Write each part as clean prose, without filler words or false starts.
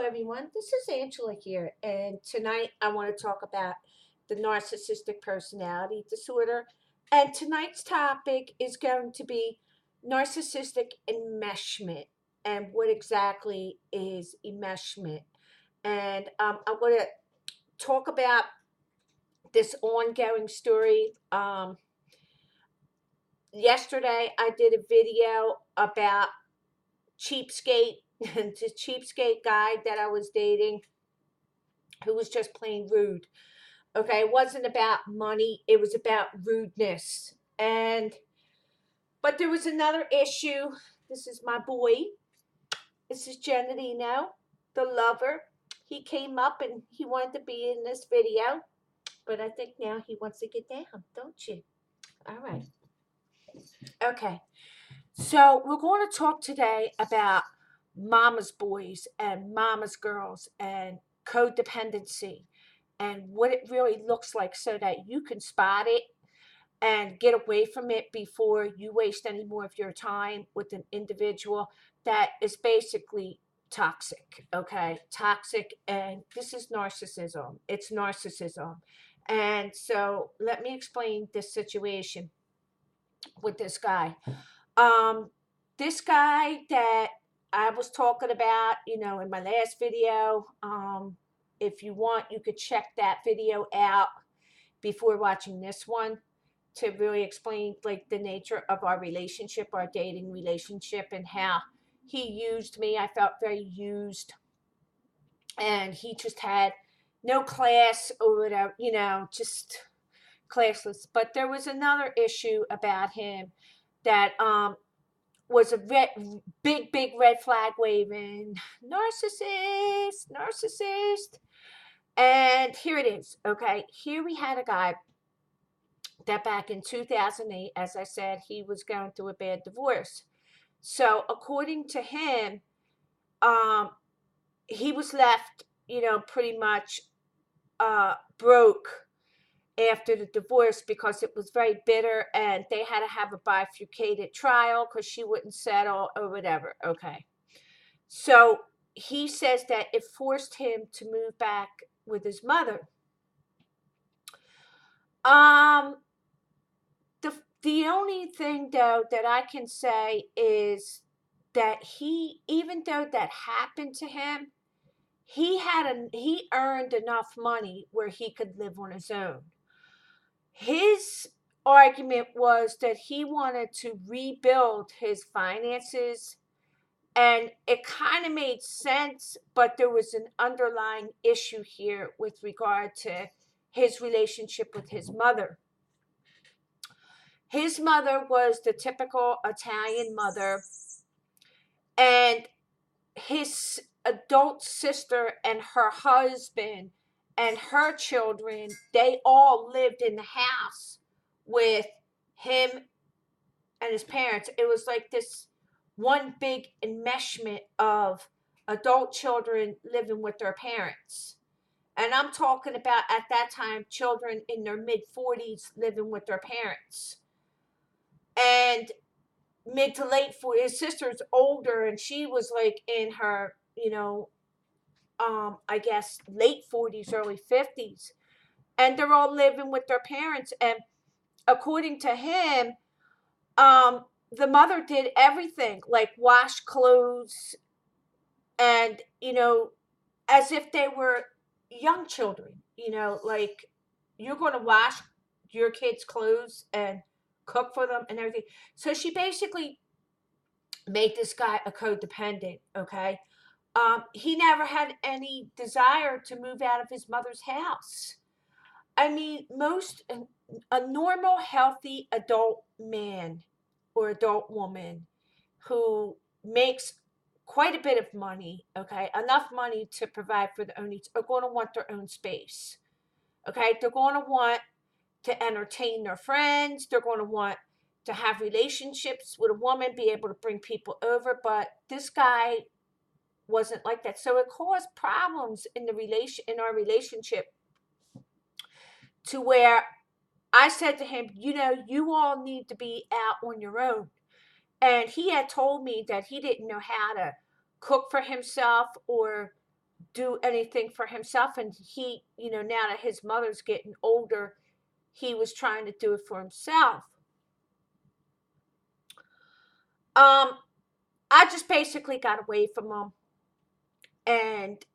everyone. This is Angela here, and tonight I want to talk about the narcissistic personality disorder. And tonight's topic is going to be narcissistic enmeshment and what exactly is enmeshment. And I'm going to talk about this ongoing story. Yesterday, I did a video about cheapskate, the cheapskate guy that I was dating who was just plain rude. Okay, it wasn't about money, it was about rudeness. And but there was another issue. This is my boy. This is Genadino, the lover. He came up and he wanted to be in this video, but I think now he wants to get down, don't you? All right. Okay. So we're going to talk today about mama's boys and mama's girls and codependency and what it really looks like so that you can spot it and get away from it before you waste any more of your time with an individual that is basically toxic. Okay, toxic. And this is narcissism. It's narcissism. And so let me explain this situation with this guy. um this guy that I was talking about, in my last video, if you want, you could check that video out before watching this one to really explain like the nature of our relationship, our dating relationship, and how he used me. I felt very used, and he just had no class or whatever, just classless. But there was another issue about him that was a big red flag waving narcissist. And here it is. Okay, here we had a guy that back in 2008, as I said, he was going through a bad divorce. So according to him, um, he was left, pretty much broke after the divorce because it was very bitter and they had to have a bifurcated trial because she wouldn't settle or whatever. Okay. So he says that it forced him to move back with his mother. The only thing though that I can say is that even though that happened to him, he earned enough money where he could live on his own. His argument was that he wanted to rebuild his finances, and it kind of made sense, but there was an underlying issue here with regard to his relationship with his mother. His mother was the typical Italian mother, and his adult sister and her husband and her children, they all lived in the house with him and his parents. It was like this one big enmeshment of adult children living with their parents. And I'm talking about, at that time, children in their mid-40s living with their parents. And mid to late 40s. His sister's older, and she was like in her, I guess late 40s, early 50s. And they're all living with their parents. And according to him, the mother did everything, like wash clothes and, as if they were young children, like you're going to wash your kids' clothes and cook for them and everything. So she basically made this guy a codependent, okay? He never had any desire to move out of his mother's house. I mean, a normal, healthy adult man or adult woman who makes quite a bit of money, okay, enough money to provide for their own needs, are going to want their own space, okay? They're going to want to entertain their friends. They're going to want to have relationships with a woman, be able to bring people over. But this guy wasn't like that. So it caused problems in our relationship, to where I said to him, you all need to be out on your own. And he had told me that he didn't know how to cook for himself or do anything for himself. And he, now that his mother's getting older, he was trying to do it for himself. I just basically got away from him. And,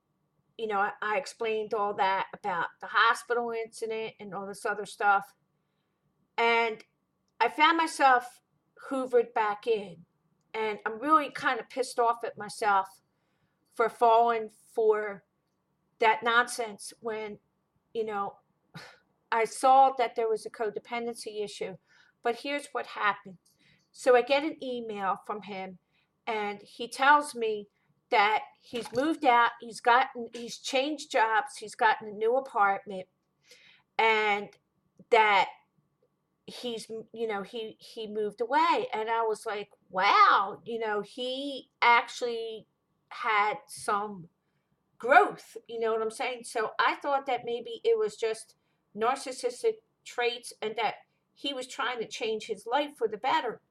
I explained all that about the hospital incident and all this other stuff. And I found myself hoovered back in. And I'm really kind of pissed off at myself for falling for that nonsense when, I saw that there was a codependency issue. But here's what happened. So I get an email from him, and he tells me that he's moved out, he's changed jobs, he's gotten a new apartment, and that he's, he moved away. And I was like, wow, he actually had some growth, you know what I'm saying? So I thought that maybe it was just narcissistic traits and that he was trying to change his life for the better.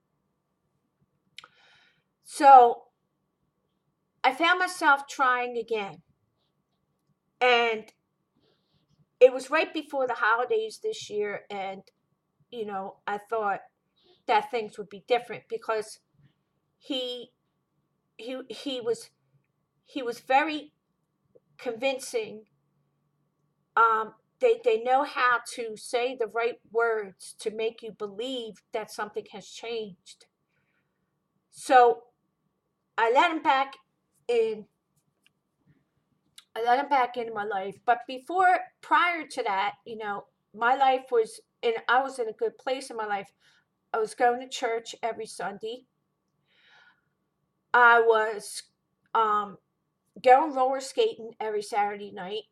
So I found myself trying again. And it was right before the holidays this year. And, I thought that things would be different because he was very convincing. They know how to say the right words to make you believe that something has changed. So I let him back in. I let him back into my life. But prior to that, my life I was in a good place in my life. I was going to church every Sunday. I was going roller skating every Saturday night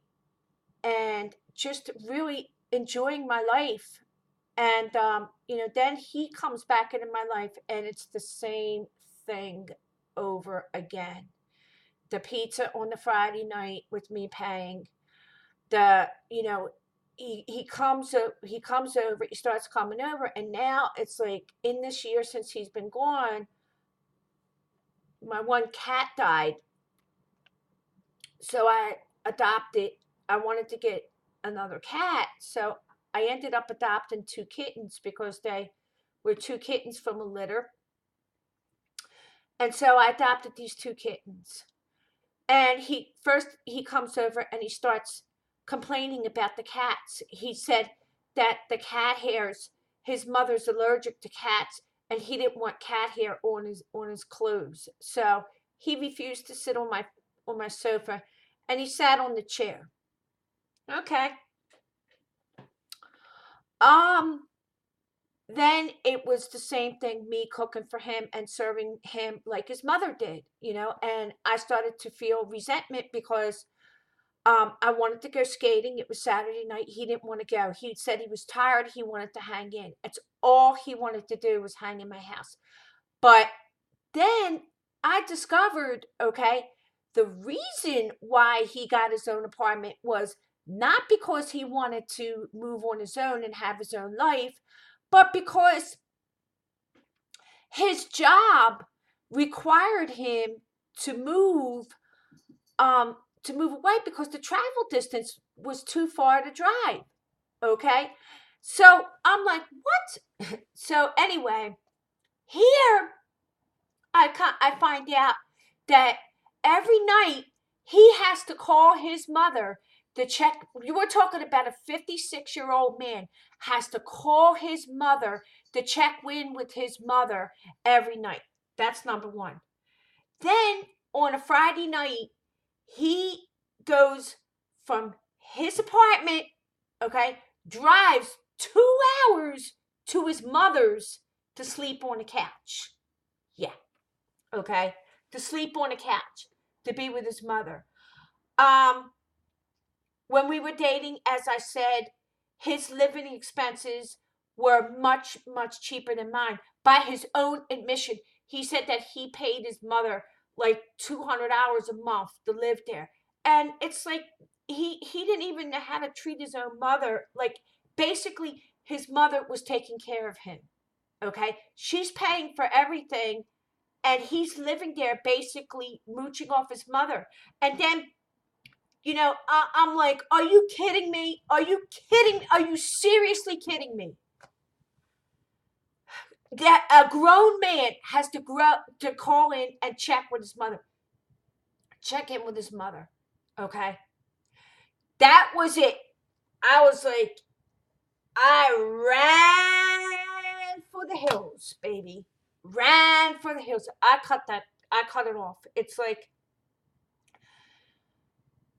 and just really enjoying my life. And, then he comes back into my life and it's the same thing over again. The pizza on the Friday night with me paying. He comes over, he starts coming over, and now it's like in this year since he's been gone, my one cat died. So I wanted to get another cat. So I ended up adopting 2 kittens because they were 2 kittens from a litter. And so I adopted these 2 kittens. And he comes over and he starts complaining about the cats. He said that the cat hairs, his mother's allergic to cats, and he didn't want cat hair on his clothes. So he refused to sit on my sofa, and he sat on the chair. Okay. Then it was the same thing, me cooking for him and serving him like his mother did, and I started to feel resentment because I wanted to go skating. It was Saturday night. He didn't want to go. He said he was tired. He wanted to hang in. It's all he wanted to do was hang in my house. But then I discovered, okay, the reason why he got his own apartment was not because he wanted to move on his own and have his own life, but because his job required him to move away because the travel distance was too far to drive. Okay? So I'm like, what? So anyway, here I find out that every night he has to call his mother to check. You were talking about a 56-year-old man has to call his mother to check in with his mother every night. That's number one. Then on a Friday night, he goes from his apartment, okay, drives 2 hours to his mother's to sleep on a couch. Yeah, okay, to sleep on a couch, to be with his mother. When we were dating, as I said, his living expenses were much, much cheaper than mine. By his own admission, he said that he paid his mother like $200 a month to live there. And it's like he didn't even know how to treat his own mother. Like basically his mother was taking care of him. Okay? She's paying for everything and he's living there basically mooching off his mother. And then You know, I'm like, are you kidding me? Are you kidding? Are you seriously kidding me? That a grown man has to call in and check with his mother. Check in with his mother. Okay. That was it. I was like, I ran for the hills, baby. Ran for the hills. I cut it off. It's like,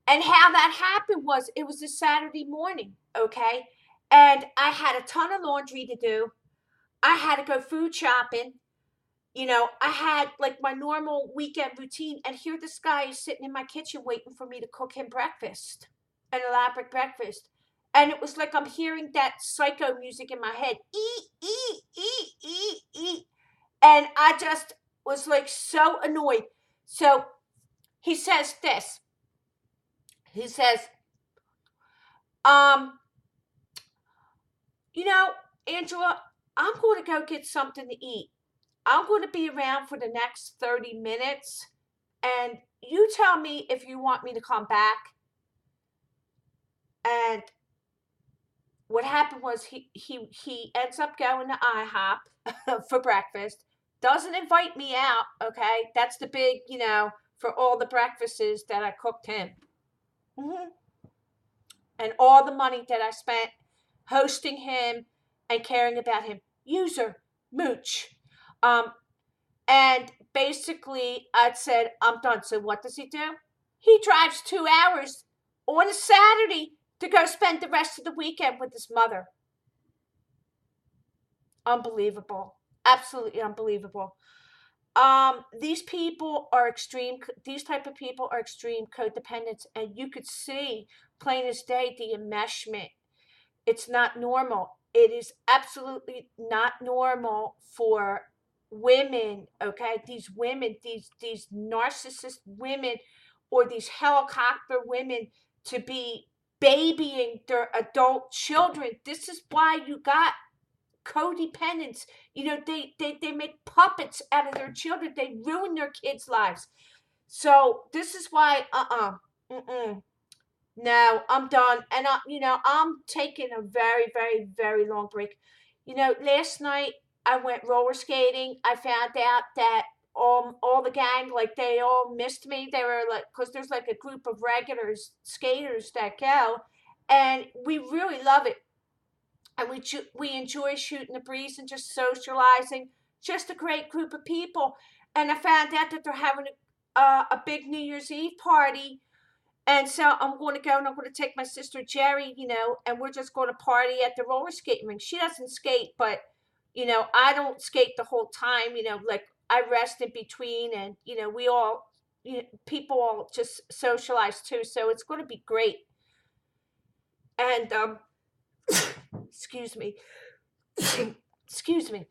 and how that happened was, it was a Saturday morning, okay? And I had a ton of laundry to do. I had to go food shopping. You know, I had like my normal weekend routine. And here this guy is sitting in my kitchen waiting for me to cook him breakfast, an elaborate breakfast. And it was like I'm hearing that psycho music in my head. Eat, eat, eat, eat, eat. And I just was like so annoyed. So he says this. He says, you know, Angela, I'm going to go get something to eat. I'm going to be around for the next 30 minutes. And you tell me if you want me to come back. And what happened was he ends up going to IHOP for breakfast. Doesn't invite me out, okay? That's the big, you know, for all the breakfasts that I cooked him. Mm-hmm. And all the money that I spent hosting him and caring about him. User, mooch. And basically, I said, I'm done. So what does he do? He drives 2 hours on a Saturday to go spend the rest of the weekend with his mother. Unbelievable. Absolutely unbelievable. These people are extreme. These type of people are extreme codependents. And you could see plain as day the enmeshment. It's not normal. It is absolutely not normal for women, okay? These women, these narcissist women, or these helicopter women, to be babying their adult children. This is why you got codependents. You know, they make puppets out of their children. They ruin their kids' lives. So this is why, no, I'm done. And I'm taking a very, very, very long break. You know, last night I went roller skating. I found out that all the gang, like, they all missed me. They were like, because there's like a group of regular skaters that go, and we really love it. And we enjoy shooting the breeze and just socializing. Just a great group of people. And I found out that they're having a big New Year's Eve party. And so I'm going to go, and I'm going to take my sister Jerry, you know, and we're just going to party at the roller skating rink. She doesn't skate, but, you know, I don't skate the whole time, you know, like I rest in between, and, you know, we all, you know, people all just socialize too. So it's going to be great. And, excuse me. Excuse me.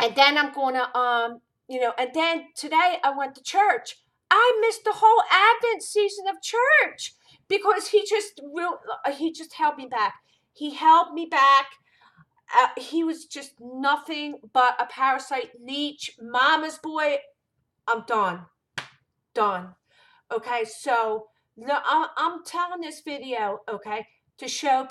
And then I'm going to, you know, and then today I went to church. I missed the whole Advent season of church because he just held me back. He held me back. He was just nothing but a parasite, leech, mama's boy. I'm done. Okay, so I'm telling this video, okay, to show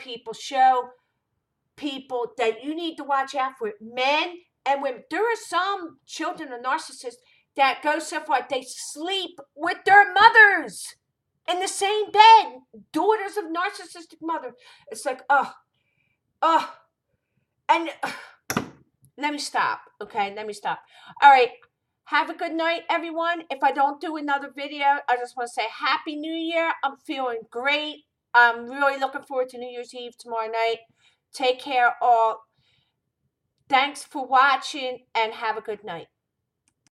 people that you need to watch out for. Men and women. There are some children of narcissists that go so far, they sleep with their mothers in the same bed. Daughters of narcissistic mother. It's like, and let me stop, okay? Let me stop. All right. Have a good night, everyone. If I don't do another video, I just want to say Happy New Year. I'm feeling great. I'm really looking forward to New Year's Eve tomorrow night. Take care, all. Thanks for watching, and have a good night.